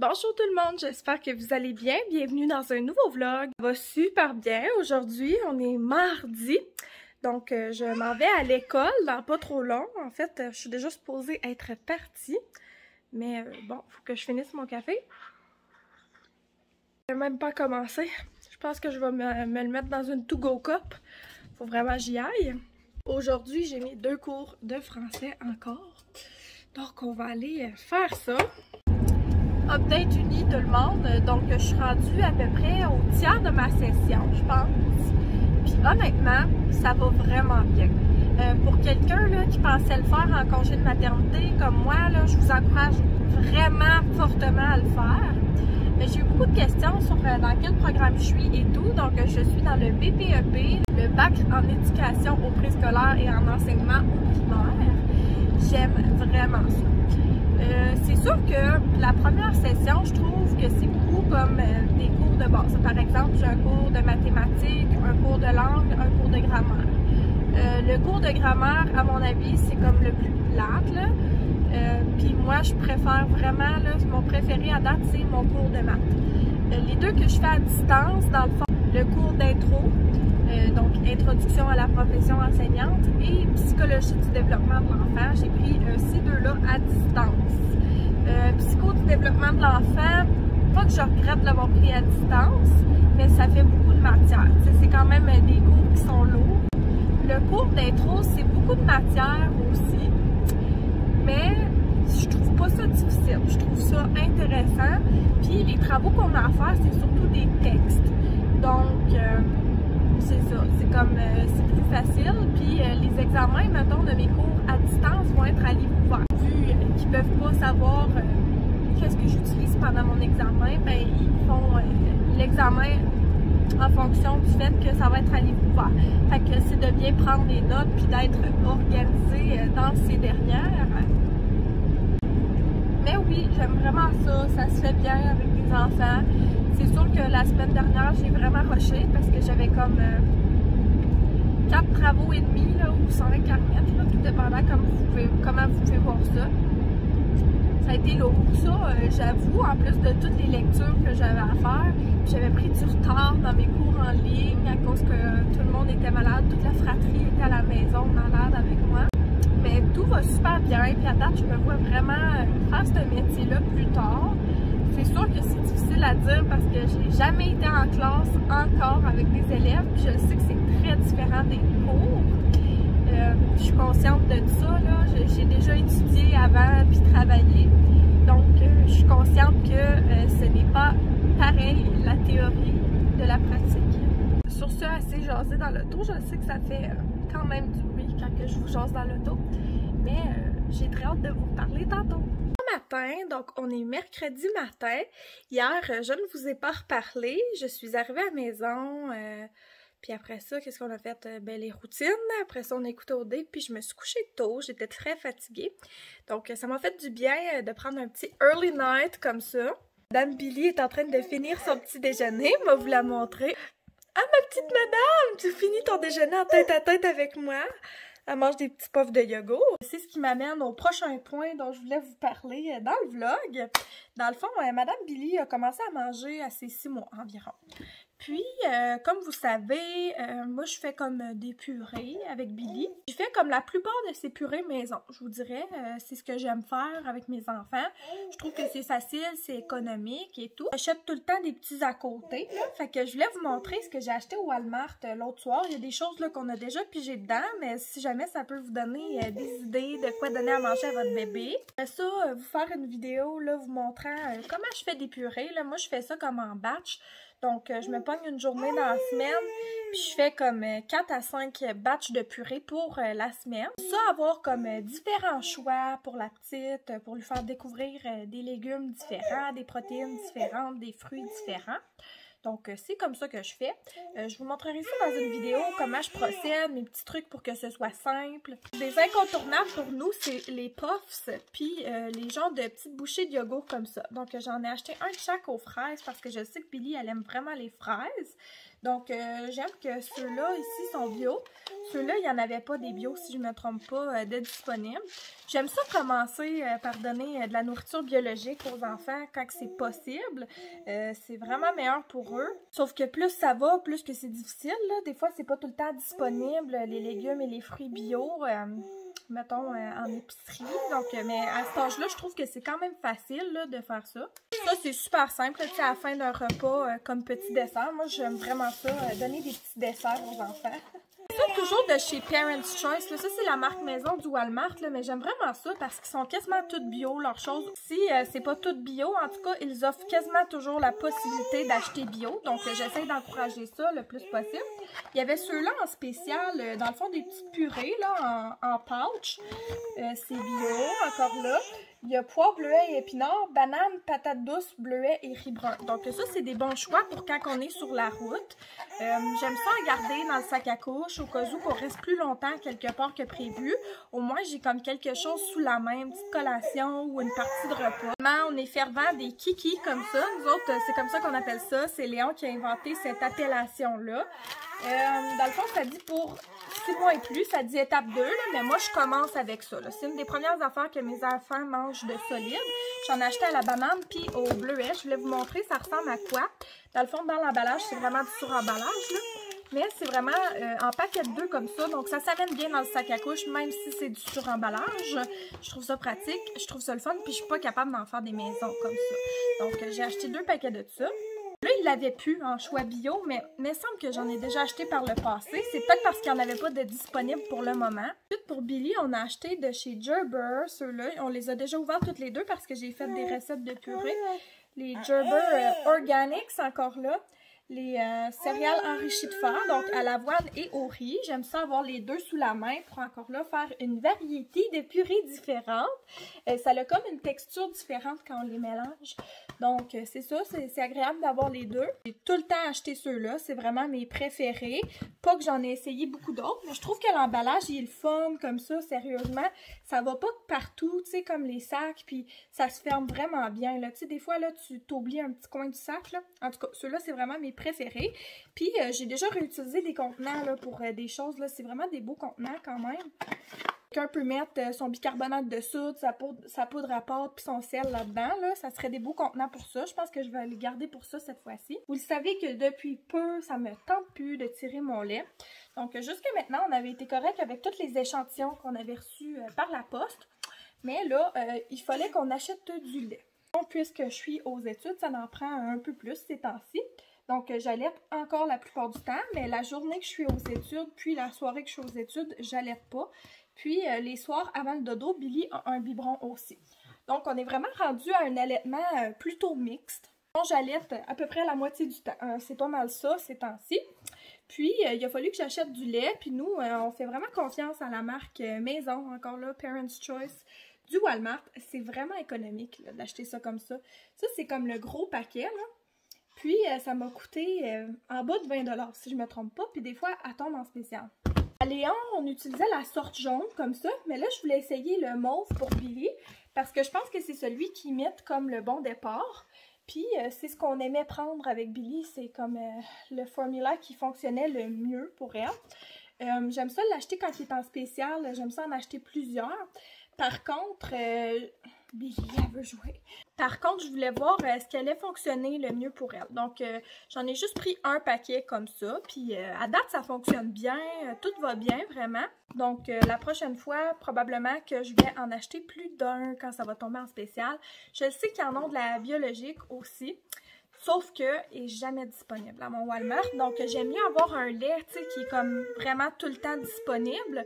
Bonjour tout le monde, j'espère que vous allez bien. Bienvenue dans un nouveau vlog. Ça va super bien. Aujourd'hui, on est mardi. Donc, je m'en vais à l'école dans pas trop long. En fait, je suis déjà supposée être partie. Mais bon, faut que je finisse mon café. Je n'ai même pas commencé. Je pense que je vais me le mettre dans une to-go cup. Faut vraiment que j'y aille. Aujourd'hui, j'ai mis 2 cours de français encore. Donc, on va aller faire ça. Update uni tout le monde, donc je suis rendue à peu près au tiers de ma session, je pense. Puis honnêtement, ça va vraiment bien. Pour quelqu'un qui pensait le faire en congé de maternité comme moi, là, je vous encourage vraiment fortement à le faire. J'ai eu beaucoup de questions sur dans quel programme je suis et tout, donc je suis dans le BPEP, le bac en éducation au préscolaire et en enseignement au primaire. J'aime vraiment ça. C'est sûr que la première session, je trouve que c'est beaucoup comme des cours de base. Par exemple, j'ai un cours de mathématiques, un cours de langue, un cours de grammaire. Le cours de grammaire, à mon avis, c'est comme le plus plate. Puis moi, je préfère vraiment, là, mon préféré à date, c'est mon cours de maths. Les deux que je fais à distance, dans le fond, le cours d'intro, donc introduction à la profession enseignante et psychologie du développement de l'enfant. J'ai pris ces deux-là à distance. Psycho du développement de l'enfant, pas que je regrette de l'avoir pris à distance, mais ça fait beaucoup de matière. C'est quand même des cours qui sont lourds. Le cours d'intro, c'est beaucoup de matière aussi, mais je trouve pas ça difficile. Je trouve ça intéressant. Puis les travaux qu'on a à faire, c'est surtout des textes. Donc, c'est ça. C'est comme, c'est plus facile. Puis les examens, mettons, de mes cours à distance vont être à livre ouvert. Vu qu'ils peuvent pas savoir qu'est-ce que j'utilise pendant mon examen, ben ils font l'examen en fonction du fait que ça va être à livre ouvert. Fait que c'est de bien prendre des notes puis d'être organisé dans ces dernières. Mais oui, j'aime vraiment ça. Ça se fait bien avec des enfants. C'est sûr que la semaine dernière, j'ai vraiment rushé parce que j'avais comme 4 travaux et demi là, ou 5 à remettre, là, tout dépendant comment vous pouvez voir ça. Ça a été lourd, ça, j'avoue, en plus de toutes les lectures que j'avais à faire. J'avais pris du retard dans mes cours en ligne à cause que tout le monde était malade, toute la fratrie était à la maison malade avec moi. Mais tout va super bien, puis à date, je me vois vraiment faire ce métier-là plus tard. C'est sûr que c'est difficile à dire parce que j'ai jamais été en classe encore avec des élèves, puis je sais que c'est très différent des cours. Je suis consciente de ça, j'ai déjà étudié avant puis travaillé, donc je suis consciente que ce n'est pas pareil la théorie de la pratique. Sur ce, assez jasé dans l'auto, je sais que ça fait quand même du bruit quand je vous jase dans l'auto, mais j'ai très hâte de vous parler tantôt. Matin, donc on est mercredi matin. Hier, je ne vous ai pas reparlé. Je suis arrivée à la maison, puis après ça, qu'est-ce qu'on a fait? Ben, les routines. Après ça, on a écouté OD, puis je me suis couchée tôt. J'étais très fatiguée. Donc, ça m'a fait du bien de prendre un petit early night comme ça. Madame Billy est en train de finir son petit déjeuner. Je vais vous la montrer. Ah, ma petite madame! Tu finis ton déjeuner en tête à tête avec moi? Elle mange des petits puffs de yogourt. C'est ce qui m'amène au prochain point dont je voulais vous parler dans le vlog. Dans le fond, Madame Billy a commencé à manger à ses 6 mois environ. Puis, comme vous savez, moi je fais comme des purées avec Billy. Je fais comme la plupart de ces purées maison, je vous dirais. C'est ce que j'aime faire avec mes enfants. Je trouve que c'est facile, c'est économique et tout. J'achète tout le temps des petits à côté. Là. Fait que je voulais vous montrer ce que j'ai acheté au Walmart l'autre soir. Il y a des choses qu'on a déjà pigées dedans, mais si jamais ça peut vous donner des idées de quoi donner à manger à votre bébé. Après ça, vous faire une vidéo là, vous montrant comment je fais des purées. Là. Moi, je fais ça comme en batch. Donc, je me pogne une journée dans la semaine, puis je fais comme 4 à 5 batchs de purée pour la semaine. Ça, avoir comme différents choix pour la petite, pour lui faire découvrir des légumes différents, des protéines différentes, des fruits différents. Donc, c'est comme ça que je fais. Je vous montrerai ça dans une vidéo, comment je procède, mes petits trucs pour que ce soit simple. Des incontournables pour nous, c'est les puffs, puis les genres de petites bouchées de yogourt comme ça. Donc, j'en ai acheté un de chaque aux fraises parce que je sais que Billy, elle aime vraiment les fraises. Donc, j'aime que ceux-là ici sont bio. Ceux-là, il n'y en avait pas des bio, si je ne me trompe pas, de disponibles. J'aime ça commencer par donner de la nourriture biologique aux enfants quand c'est possible. C'est vraiment meilleur pour eux. Sauf que plus ça va, plus que c'est difficile, là. Des fois, c'est pas tout le temps disponible, les légumes et les fruits bio. Mettons, en épicerie. Donc, mais à cet âge-là, je trouve que c'est quand même facile là, de faire ça. Ça, c'est super simple, tu sais, à la fin d'un repas, comme petit dessert. Moi, j'aime vraiment ça, donner des petits desserts aux enfants. Ça, toujours de chez Parents' Choice. Là. Ça, c'est la marque maison du Walmart, là, mais j'aime vraiment ça parce qu'ils sont quasiment toutes bio, leurs choses. Si c'est pas toutes bio, en tout cas, ils offrent quasiment toujours la possibilité d'acheter bio. Donc, j'essaie d'encourager ça le plus possible. Il y avait ceux-là en spécial, dans le fond, des petites purées là, en pouch. C'est bio, encore là. Il y a pois, bleuet et épinards, bananes, patates douces, bleuets et riz brun. Donc ça, c'est des bons choix pour quand on est sur la route. J'aime ça en garder dans le sac à couche au cas où qu'on reste plus longtemps quelque part que prévu. Au moins, j'ai comme quelque chose sous la main, une petite collation ou une partie de repas. On est fervent des kikis comme ça. Nous autres, c'est comme ça qu'on appelle ça. C'est Léon qui a inventé cette appellation-là. Dans le fond, ça dit pour 6 mois et plus, ça dit étape 2, là, mais moi, je commence avec ça. C'est une des premières affaires que mes enfants mangent de solide. J'en ai acheté à la banane puis au bleuet. Je voulais vous montrer, ça ressemble à quoi. Dans le fond, dans l'emballage, c'est vraiment du suremballage, là. Mais c'est vraiment en paquet de 2 comme ça. Donc, ça s'amène bien dans le sac à couche, même si c'est du suremballage. Je trouve ça pratique, je trouve ça le fun, puis je suis pas capable d'en faire des maisons comme ça. Donc, j'ai acheté 2 paquets de ça. Là, il l'avait plus en choix bio, mais il me semble que j'en ai déjà acheté par le passé. C'est peut-être parce qu'il n'y en avait pas de disponible pour le moment. Ensuite, pour Billy, on a acheté de chez Gerber, ceux-là. On les a déjà ouverts toutes les deux parce que j'ai fait des recettes de purée. Les Gerber Organics, encore là. Les céréales enrichies de fer, donc à l'avoine et au riz. J'aime ça avoir les deux sous la main pour encore là faire une variété de purées différentes. Ça a comme une texture différente quand on les mélange. Donc c'est ça, c'est agréable d'avoir les deux. J'ai tout le temps acheté ceux-là, c'est vraiment mes préférés. Pas que j'en ai essayé beaucoup d'autres, mais je trouve que l'emballage il est le fun comme ça, sérieusement. Ça va pas partout, tu sais, comme les sacs, puis ça se ferme vraiment bien. Tu sais, des fois, là, tu t'oublies un petit coin du sac, là. En tout cas, ceux-là, c'est vraiment mes préférés. Puis, j'ai déjà réutilisé des contenants, là, pour des choses, là. C'est vraiment des beaux contenants, quand même. Quelqu'un peut mettre son bicarbonate de soude, sa poudre à pâte, puis son sel là-dedans, là. Ça serait des beaux contenants pour ça. Je pense que je vais les garder pour ça cette fois-ci. Vous le savez que depuis peu, ça me tente plus de tirer mon lait. Donc, jusqu'à maintenant, on avait été correct avec tous les échantillons qu'on avait reçus par la poste. Mais là, il fallait qu'on achète du lait. Donc, puisque je suis aux études, ça en prend un peu plus ces temps-ci. Donc, j'allaite encore la plupart du temps, mais la journée que je suis aux études, puis la soirée que je suis aux études, j'allaite pas. Puis, les soirs avant le dodo, Billy a un biberon aussi. Donc, on est vraiment rendu à un allaitement plutôt mixte. J'allaite à peu près la moitié du temps. C'est pas mal ça ces temps-ci. Puis, il a fallu que j'achète du lait. Puis nous, on fait vraiment confiance à la marque maison, encore là, Parents' Choice du Walmart. C'est vraiment économique d'acheter ça comme ça. Ça, c'est comme le gros paquet, là. Puis, ça m'a coûté en bas de 20 $, si je me trompe pas. Puis des fois, elle tombe en spécial. À Léon, on utilisait la sorte jaune comme ça. Mais là, je voulais essayer le mauve pour Billy. Parce que je pense que c'est celui qui imite comme le bon départ. Puis, c'est ce qu'on aimait prendre avec Billy. C'est comme le formula qui fonctionnait le mieux pour elle. J'aime ça l'acheter quand il est en spécial. J'aime ça en acheter plusieurs. Par contre, Billy, elle veut jouer. Par contre, je voulais voir ce qui allait fonctionner le mieux pour elle. Donc, j'en ai juste pris un paquet comme ça. Puis, à date, ça fonctionne bien. Tout va bien, vraiment. Donc, la prochaine fois, probablement que je vais en acheter plus d'un quand ça va tomber en spécial. Je sais qu'il y en a de la biologique aussi. Sauf que il n'est jamais disponible à mon Walmart. Donc, j'aime mieux avoir un lait, tu sais, qui est comme vraiment tout le temps disponible.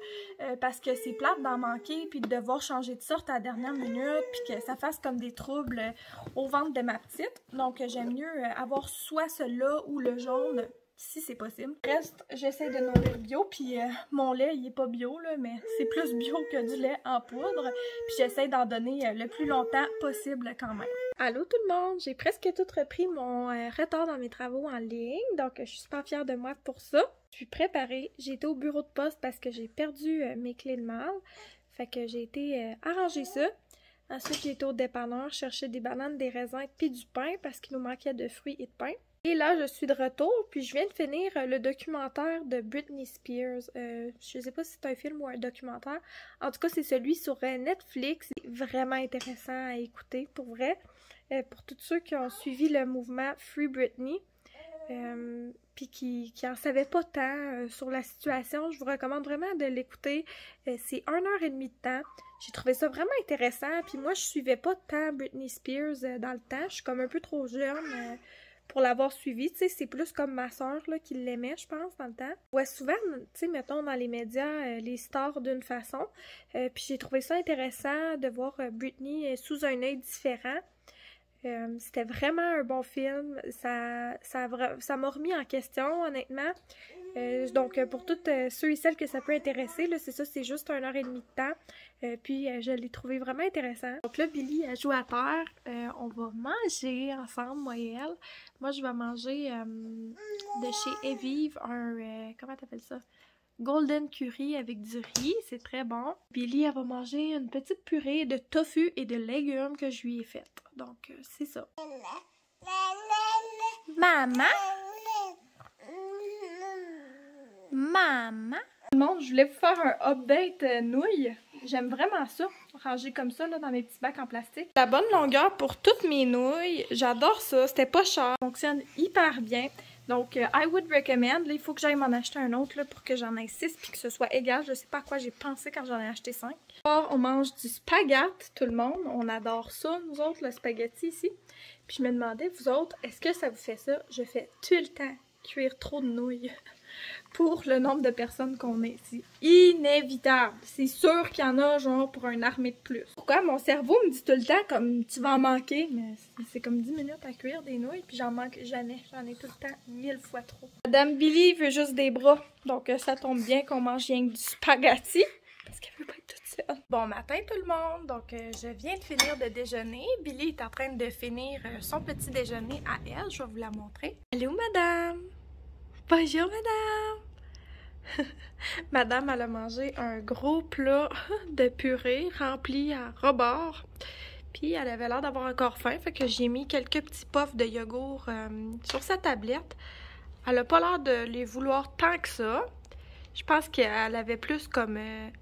Parce que c'est plate d'en manquer, puis de devoir changer de sorte à la dernière minute, puis que ça fasse comme des troubles au ventre de ma petite. Donc, j'aime mieux avoir soit celui-là ou le jaune, si c'est possible. Reste, j'essaie de nourrir bio, puis mon lait, il est pas bio, là, mais c'est plus bio que du lait en poudre. Puis j'essaie d'en donner le plus longtemps possible quand même. Allô tout le monde! J'ai presque tout repris mon retard dans mes travaux en ligne, donc je suis super fière de moi pour ça. Je suis préparée. J'ai été au bureau de poste parce que j'ai perdu mes clés de malle. Fait que j'ai été arranger ça. Ensuite, j'ai été au dépanneur chercher des bananes, des raisins puis du pain parce qu'il nous manquait de fruits et de pain. Et là, je suis de retour, puis je viens de finir le documentaire de Britney Spears. Je sais pas si c'est un film ou un documentaire. En tout cas, c'est celui sur Netflix. C'est vraiment intéressant à écouter, pour vrai. Pour tous ceux qui ont suivi le mouvement Free Britney, puis qui en savaient pas tant sur la situation, je vous recommande vraiment de l'écouter. C'est 1h30 de temps. J'ai trouvé ça vraiment intéressant, puis moi, je suivais pas tant Britney Spears dans le temps. Je suis comme un peu trop jeune pour l'avoir suivi. Tu sais, c'est plus comme ma soeur là, qui l'aimait, je pense, dans le temps. Ouais, souvent, tu sais, mettons, dans les médias, les stars d'une façon. Puis j'ai trouvé ça intéressant de voir Britney sous un œil différent. C'était vraiment un bon film. Ça m'a remis en question, honnêtement. Donc, pour toutes ceux et celles que ça peut intéresser, là, c'est ça, c'est juste 1h30 de temps. Puis, je l'ai trouvé vraiment intéressant. Donc là, Billy a joué à terre. On va manger ensemble, moi et elle. Moi, je vais manger de chez Evive comment t'appelles ça? Golden curry avec du riz, c'est très bon. Billy, elle va manger une petite purée de tofu et de légumes que je lui ai faite. Donc, c'est ça. Maman? Maman? Tout le monde, je voulais vous faire un update nouilles. J'aime vraiment ça, ranger comme ça là, dans mes petits bacs en plastique. La bonne longueur pour toutes mes nouilles, j'adore ça, c'était pas cher, ça fonctionne hyper bien. Donc, I would recommend. Là, il faut que j'aille m'en acheter un autre là, pour que j'en ai 6 puis que ce soit égal. Je sais pas à quoi j'ai pensé quand j'en ai acheté 5. Alors, on mange du spaghetti, tout le monde. On adore ça, nous autres, le spaghetti ici. Puis je me demandais, vous autres, est-ce que ça vous fait ça? Je fais tout le temps cuire trop de nouilles pour le nombre de personnes qu'on est. C'est inévitable. C'est sûr qu'il y en a genre pour une armée de plus. Pourquoi? Mon cerveau me dit tout le temps comme tu vas en manquer, mais c'est comme 10 minutes à cuire des nouilles puis j'en manque jamais. J'en ai tout le temps 1000 fois trop. Madame Billy veut juste des bras, donc ça tombe bien qu'on mange rien que du spaghetti parce qu'elle veut pas être toute seule. Bon matin tout le monde, donc je viens de finir de déjeuner. Billy est en train de finir son petit déjeuner à elle, je vais vous la montrer. Allô madame! Bonjour madame! Madame, elle a mangé un gros plat de purée rempli à rebord. Puis elle avait l'air d'avoir encore faim, fait que j'ai mis quelques petits puffs de yogourt sur sa tablette. Elle a pas l'air de les vouloir tant que ça. Je pense qu'elle avait plus comme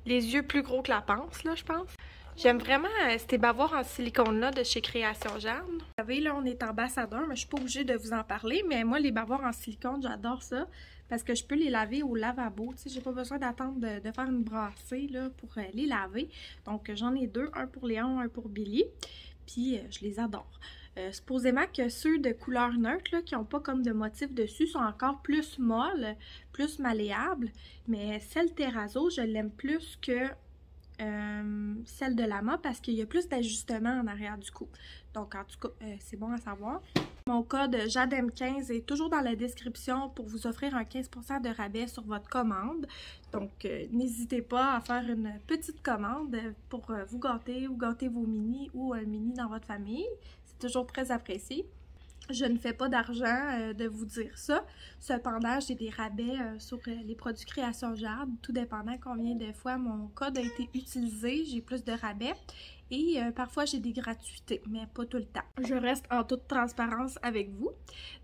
les yeux plus gros que la panse, là, je pense. J'aime vraiment ces bavoirs en silicone-là de chez Création Jeanne. Vous savez, là, on est ambassadeur, mais je suis pas obligée de vous en parler. Mais moi, les bavoirs en silicone, j'adore ça. Parce que je peux les laver au lavabo. Tu sais, j'ai pas besoin d'attendre de faire une brassée, là, pour les laver. Donc, j'en ai deux. Un pour Léon, un pour Billy. Puis, je les adore. Supposément que ceux de couleur neutre, là, qui n'ont pas comme de motif dessus, sont encore plus molles, plus malléables. Mais celle Terrazzo, je l'aime plus que celle de Lama parce qu'il y a plus d'ajustements en arrière du cou. Donc, en tout cas, c'est bon à savoir. Mon code JADEM15 est toujours dans la description pour vous offrir un 15% de rabais sur votre commande. Donc, n'hésitez pas à faire une petite commande pour vous gâter ou gâter vos minis ou un mini dans votre famille. C'est toujours très apprécié. Je ne fais pas d'argent de vous dire ça. Cependant, j'ai des rabais sur les produits Création Jade. Tout dépendant combien de fois mon code a été utilisé, j'ai plus de rabais. Et parfois, j'ai des gratuités, mais pas tout le temps. Je reste en toute transparence avec vous.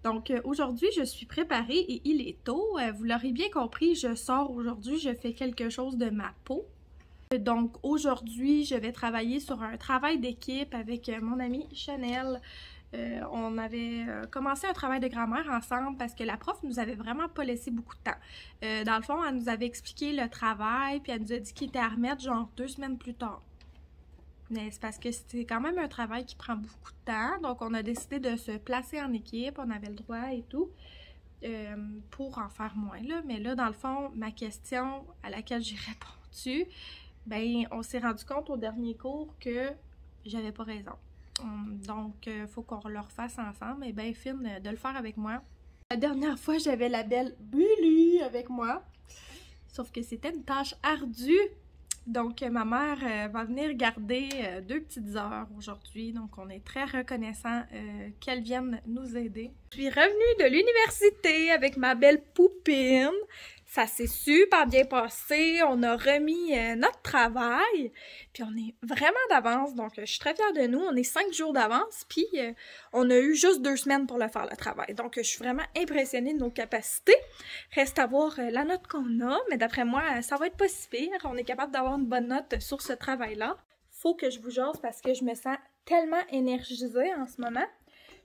Donc, aujourd'hui, je suis préparée et il est tôt. Vous l'aurez bien compris, je sors aujourd'hui, je fais quelque chose de ma peau. Donc, aujourd'hui, je vais travailler sur un travail d'équipe avec mon amie Chanel. On avait commencé un travail de grammaire ensemble parce que la prof nous avait vraiment pas laissé beaucoup de temps. Dans le fond, elle nous avait expliqué le travail, puis elle nous a dit qu'il était à remettre genre 2 semaines plus tard. Mais c'est parce que c'était quand même un travail qui prend beaucoup de temps, donc on a décidé de se placer en équipe, on avait le droit et tout, pour en faire moins, là. Mais là, dans le fond, ma question à laquelle j'ai répondu, ben on s'est rendu compte au dernier cours que j'avais pas raison. Donc, il faut qu'on le refasse ensemble. Et bien, fine de le faire avec moi. La dernière fois, j'avais la belle Billy avec moi. Sauf que c'était une tâche ardue. Donc, ma mère va venir garder 2 petites heures aujourd'hui. Donc, on est très reconnaissant qu'elle vienne nous aider. Je suis revenue de l'université avec ma belle poupine. Ça s'est super bien passé. On a remis notre travail. Puis on est vraiment d'avance. Donc, je suis très fière de nous. On est 5 jours d'avance. Puis, on a eu juste 2 semaines pour le faire, le travail. Donc, je suis vraiment impressionnée de nos capacités. Reste à voir la note qu'on a. Mais d'après moi, ça va être pas si pire. On est capable d'avoir une bonne note sur ce travail-là. Faut que je vous jase parce que je me sens tellement énergisée en ce moment.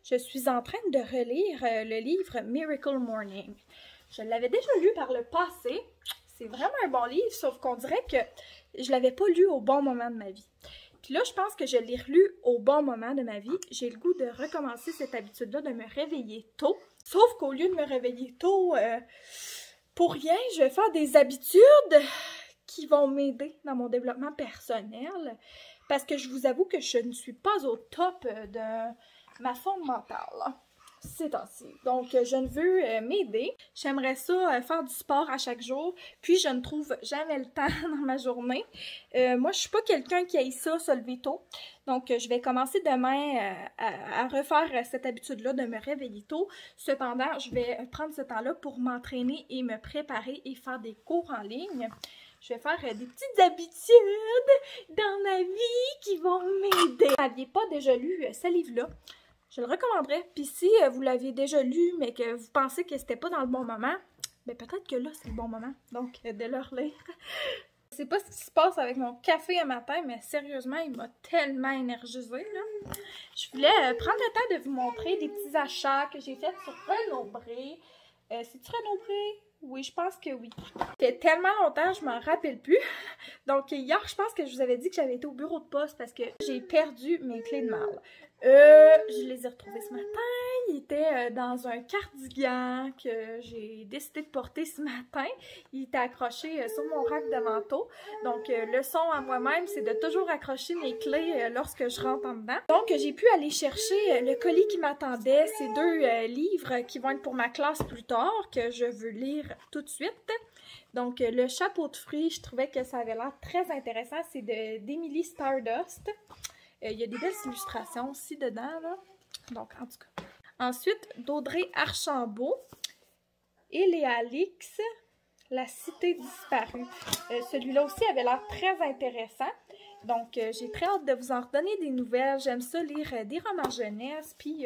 Je suis en train de relire le livre Miracle Morning. Je l'avais déjà lu par le passé. C'est vraiment un bon livre, sauf qu'on dirait que je l'avais pas lu au bon moment de ma vie. Puis là, je pense que je l'ai relu au bon moment de ma vie. J'ai le goût de recommencer cette habitude-là de me réveiller tôt. Sauf qu'au lieu de me réveiller tôt, pour rien, je vais faire des habitudes qui vont m'aider dans mon développement personnel. Parce que je vous avoue que je ne suis pas au top de ma forme mentale ces temps-ci. Donc, je ne veux m'aider. J'aimerais ça faire du sport à chaque jour, puis je ne trouve jamais le temps dans ma journée. Moi, je suis pas quelqu'un qui aille ça, se lever tôt. Donc, je vais commencer demain à refaire cette habitude-là de me réveiller tôt. Cependant, je vais prendre ce temps-là pour m'entraîner et me préparer et faire des cours en ligne. Je vais faire des petites habitudes dans ma vie qui vont m'aider. Si vous n'aviez pas déjà lu ce livre-là, je le recommanderais. Puis si vous l'aviez déjà lu, mais que vous pensez que c'était pas dans le bon moment, ben peut-être que là, c'est le bon moment. Donc, de le relire. Je sais pas ce qui se passe avec mon café un matin, mais sérieusement, il m'a tellement énergisée, là. Je voulais prendre le temps de vous montrer des petits achats que j'ai faits sur Renaud-Bré. C'est-tu Renaud-Bré? Oui, je pense que oui. Ça fait tellement longtemps, je m'en rappelle plus. Donc, hier, je pense que je vous avais dit que j'avais été au bureau de poste parce que j'ai perdu mes clés de malle. Je les ai retrouvées ce matin. Ils étaient dans un cardigan que j'ai décidé de porter ce matin. Il était accroché sur mon rack de manteau. Donc, leçon à moi-même, c'est de toujours accrocher mes clés lorsque je rentre en dedans. Donc, j'ai pu aller chercher le colis qui m'attendait. Ces 2 livres qui vont être pour ma classe plus tard, que je veux lire tout de suite. Donc, le chapeau de fruits, je trouvais que ça avait l'air très intéressant. C'est d'Emily Stardust. Il y a des belles illustrations aussi dedans, là. Donc, en tout cas. Ensuite, d'Audrey Archambault et Léa Lix, La cité disparue. Celui-là aussi avait l'air très intéressant. Donc, j'ai très hâte de vous en redonner des nouvelles. J'aime ça lire des romans jeunesse, puis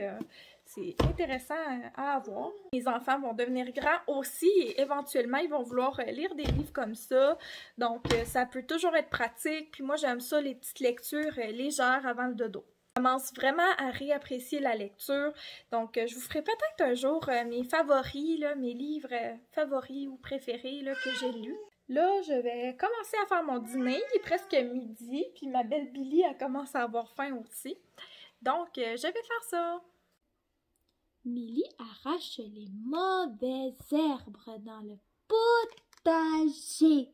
c'est intéressant à avoir. Les enfants vont devenir grands aussi et éventuellement, ils vont vouloir lire des livres comme ça. Donc, ça peut toujours être pratique. Puis moi, j'aime ça, les petites lectures légères avant le dodo. Je commence vraiment à réapprécier la lecture. Donc, je vous ferai peut-être un jour mes favoris, là, mes livres favoris ou préférés là, que j'ai lus. Là, je vais commencer à faire mon dîner. Il est presque midi. Puis ma belle Billy, elle commence à avoir faim aussi. Donc, je vais faire ça. Milly arrache les mauvaises herbes dans le potager.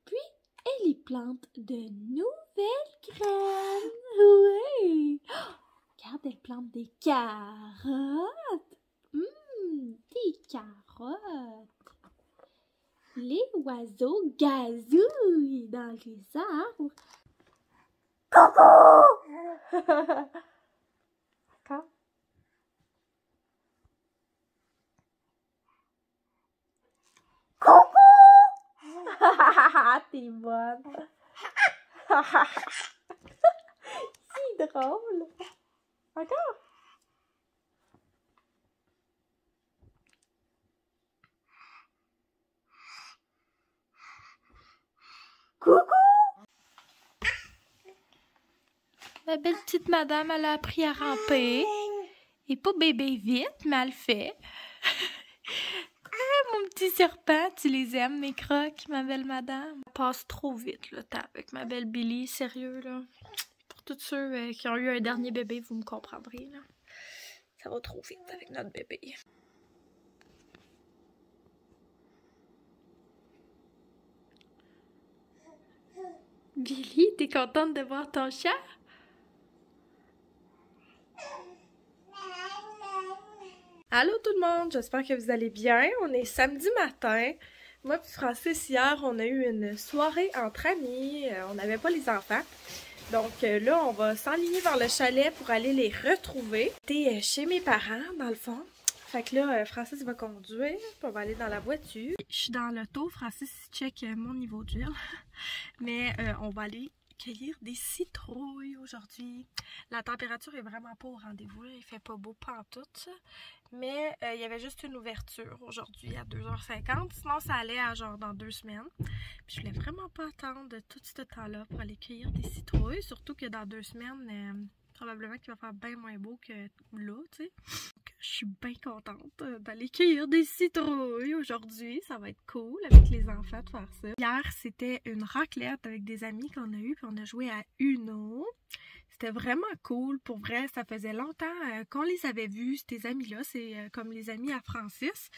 Puis, elle y plante de nouvelles graines. Oui! Oh, regarde, elle plante des carottes. Des carottes. Les oiseaux gazouillent dans les arbres. Coucou! D'accord? Coucou! T'es bonne! C'est drôle! Encore? Coucou! La belle petite madame, elle a appris à ramper. Et pas bébé vite, mais elle le fait. Ah, mon petit serpent, tu les aimes, mes crocs, ma belle madame? Ça passe trop vite, le temps avec ma belle Billy, sérieux, là. Pour tous ceux qui ont eu un dernier bébé, vous me comprendrez, là. Ça va trop vite avec notre bébé. Billy, t'es contente de voir ton chat? Allô tout le monde, j'espère que vous allez bien. On est samedi matin. Moi et Francis, hier, on a eu une soirée entre amis. On n'avait pas les enfants. Donc là, on va s'enligner vers le chalet pour aller les retrouver. J'étais chez mes parents, dans le fond. Fait que là, Francis va conduire, puis on va aller dans la voiture. Je suis dans l'auto, Francis check mon niveau d'huile. Mais on va aller cueillir des citrouilles aujourd'hui. La température est vraiment pas au rendez-vous, il fait pas beau pantoute. Mais il y avait juste une ouverture aujourd'hui à 2h50. Sinon, ça allait à genre dans 2 semaines. Puis je voulais vraiment pas attendre tout ce temps-là pour aller cueillir des citrouilles. Surtout que dans 2 semaines, probablement qu'il va faire bien moins beau que là, tu sais. Donc, je suis bien contente d'aller cueillir des citrouilles aujourd'hui. Ça va être cool avec les enfants de faire ça. Hier, c'était une raclette avec des amis qu'on a eu, puis on a joué à Uno. C'était vraiment cool. Pour vrai, ça faisait longtemps qu'on les avait vus, ces amis-là. C'est comme les amis à Francis.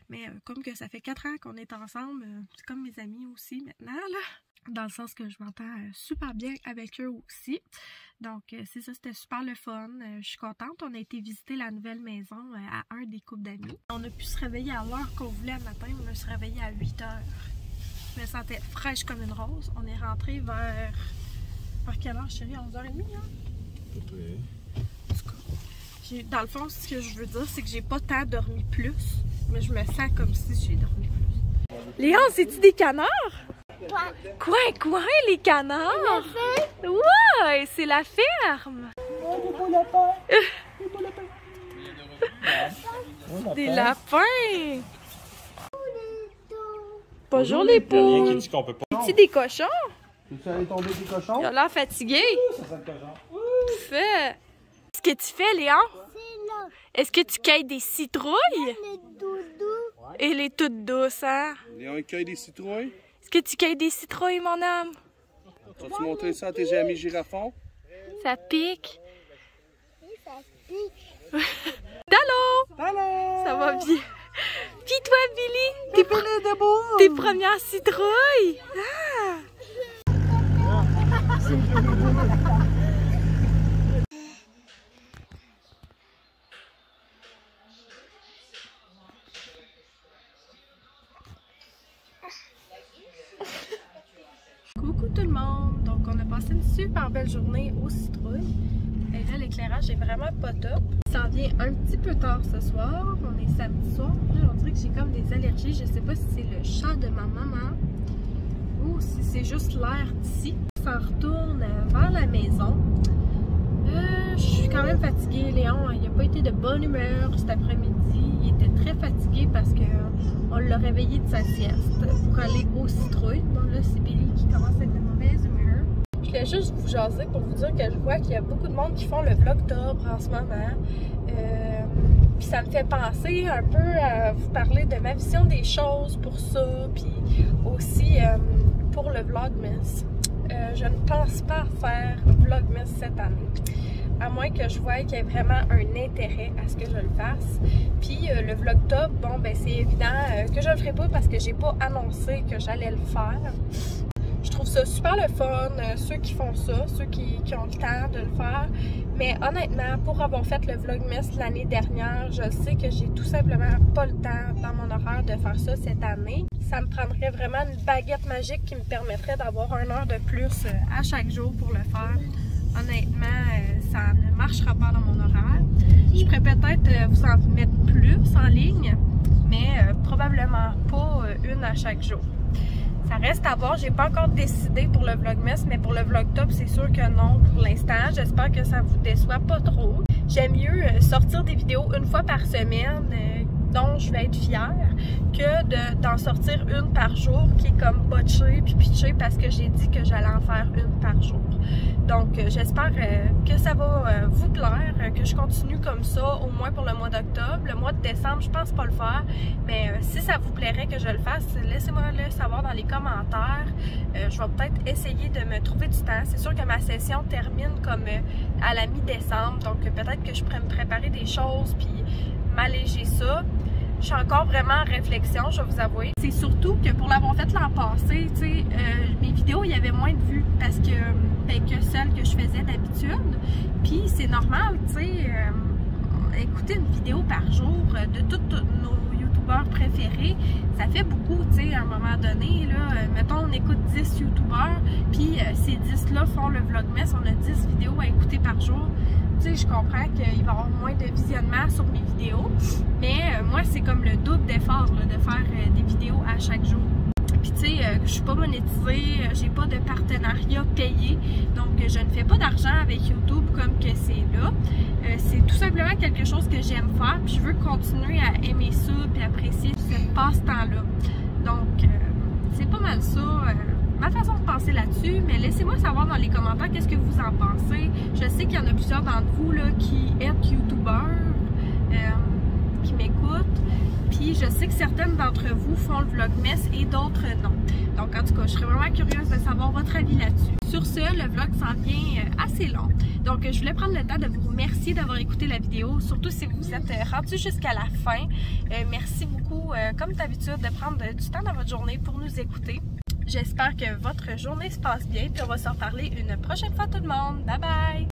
Mais comme que ça fait 4 ans qu'on est ensemble, c'est comme mes amis aussi maintenant, là. Dans le sens que je m'entends super bien avec eux aussi. Donc, c'est ça, c'était super le fun. Je suis contente. On a été visiter la nouvelle maison à un des couples d'amis. On a pu se réveiller à l'heure qu'on voulait le matin. On a se réveillé à 8 h. Je me sentais fraîche comme une rose. On est rentré vers quelle heure, chérie? 11h30, hein? Oui. Dans le fond, ce que je veux dire, c'est que j'ai pas tant dormi plus. Mais je me sens comme si j'ai dormi plus. Léon, c'est-tu des canards? Quoi, les canards? Ouais, c'est la ferme! Oh, des beaux lapins! Des beaux lapins! Des lapins! Bonjour les poules! C'est-tu des cochons? Tu allé tomber des cochons? Ils ont l'air fatigués! Ça sent le cochon! Fais! Qu'est-ce que tu fais, Léon? Est-ce que tu cueilles des citrouilles? Les doudous. Et les toutes douces, hein? Léon, il cueille des citrouilles. Est-ce que tu cueilles des citrouilles, mon homme? Vas-tu montrer ça à tes amis girafons? Ça pique. Oui, ça pique. Allô? Allô? Ça va bien? Puis toi, Billy? Tes premières citrouilles? Ah! Coucou tout le monde! Donc on a passé une super belle journée aux citrouilles. Et là l'éclairage est vraiment pas top. Ça en vient un petit peu tard ce soir. On est samedi soir. Là, on dirait que j'ai comme des allergies. Je sais pas si c'est le chat de ma maman ou si c'est juste l'air d'ici. On s'en retourne vers la maison. Je suis quand même fatiguée. Léon, il n'a pas été de bonne humeur cet après-midi. Il était très fatigué parce que on l'a réveillé de sa sieste pour aller aux citrouilles. Bon là, c'est Billy qui commence à être de mauvaise humeur. Je voulais juste vous jaser pour vous dire que je vois qu'il y a beaucoup de monde qui font le vlogtober en ce moment. Puis ça me fait penser un peu à vous parler de ma vision des choses pour ça. Puis aussi pour le Vlogmas. Je ne pense pas faire Vlogmas cette année. À moins que je voie qu'il y ait vraiment un intérêt à ce que je le fasse. Puis le Vlogtober, bon ben c'est évident que je le ferai pas parce que j'ai pas annoncé que j'allais le faire. Je trouve ça super le fun, ceux qui font ça, ceux qui ont le temps de le faire. Mais honnêtement, pour avoir fait le Vlogmas l'année dernière, je sais que j'ai tout simplement pas le temps dans mon horaire de faire ça cette année. Ça me prendrait vraiment une baguette magique qui me permettrait d'avoir 1 heure de plus à chaque jour pour le faire. Honnêtement, ça ne marchera pas dans mon horaire. Je pourrais peut-être vous en mettre plus en ligne, mais probablement pas une à chaque jour. Ça reste à voir, j'ai pas encore décidé pour le Vlogmas, mais pour le Vlogtober, c'est sûr que non pour l'instant. J'espère que ça vous déçoit pas trop. J'aime mieux sortir des vidéos 1 fois par semaine, dont je vais être fière, que d'en sortir 1 par jour qui est comme botchée puis pitchée parce que j'ai dit que j'allais en faire 1 par jour. Donc j'espère que ça va vous plaire, que je continue comme ça au moins pour le mois d'octobre. Le mois de décembre, je pense pas le faire, mais si ça vous plairait que je le fasse, laissez-moi le savoir dans les commentaires. Je vais peut-être essayer de me trouver du temps. C'est sûr que ma session termine comme à la mi-décembre, donc peut-être que je pourrais me préparer des choses puis m'alléger ça. Je suis encore vraiment en réflexion, je vais vous avouer. C'est surtout que pour l'avoir fait l'an passé, tu sais, mes vidéos, il y avait moins de vues parce que, que celles que je faisais d'habitude. Puis c'est normal, tu sais, écouter une vidéo par jour de tous nos youtubeurs préférés, ça fait beaucoup, tu sais, à un moment donné, là, mettons, on écoute 10 youtubeurs, puis ces 10-là font le Vlogmas, on a 10 vidéos à écouter par jour. tu sais, je comprends qu'il va y avoir moins de visionnement sur mes vidéos, mais moi, c'est comme le double d'effort de faire des vidéos à chaque jour. Puis tu sais, je suis pas monétisée, j'ai pas de partenariat payé, donc je ne fais pas d'argent avec YouTube comme que c'est là. C'est tout simplement quelque chose que j'aime faire, puis je veux continuer à aimer ça, puis apprécier ce passe-temps-là. Donc, c'est pas mal ça, ma façon de penser là-dessus, mais laissez-moi savoir dans les commentaires qu'est-ce que vous en pensez. Je sais qu'il y en a plusieurs d'entre vous là, qui êtes youtubeurs, qui m'écoutent. Puis je sais que certaines d'entre vous font le vlogmas et d'autres non. Donc en tout cas, je serais vraiment curieuse de savoir votre avis là-dessus. Sur ce, le vlog s'en vient assez long. Donc je voulais prendre le temps de vous remercier d'avoir écouté la vidéo, surtout si vous êtes rendu jusqu'à la fin. Merci beaucoup, comme d'habitude, de prendre du temps dans votre journée pour nous écouter. J'espère que votre journée se passe bien, puis on va s'en reparler une prochaine fois tout le monde. Bye bye!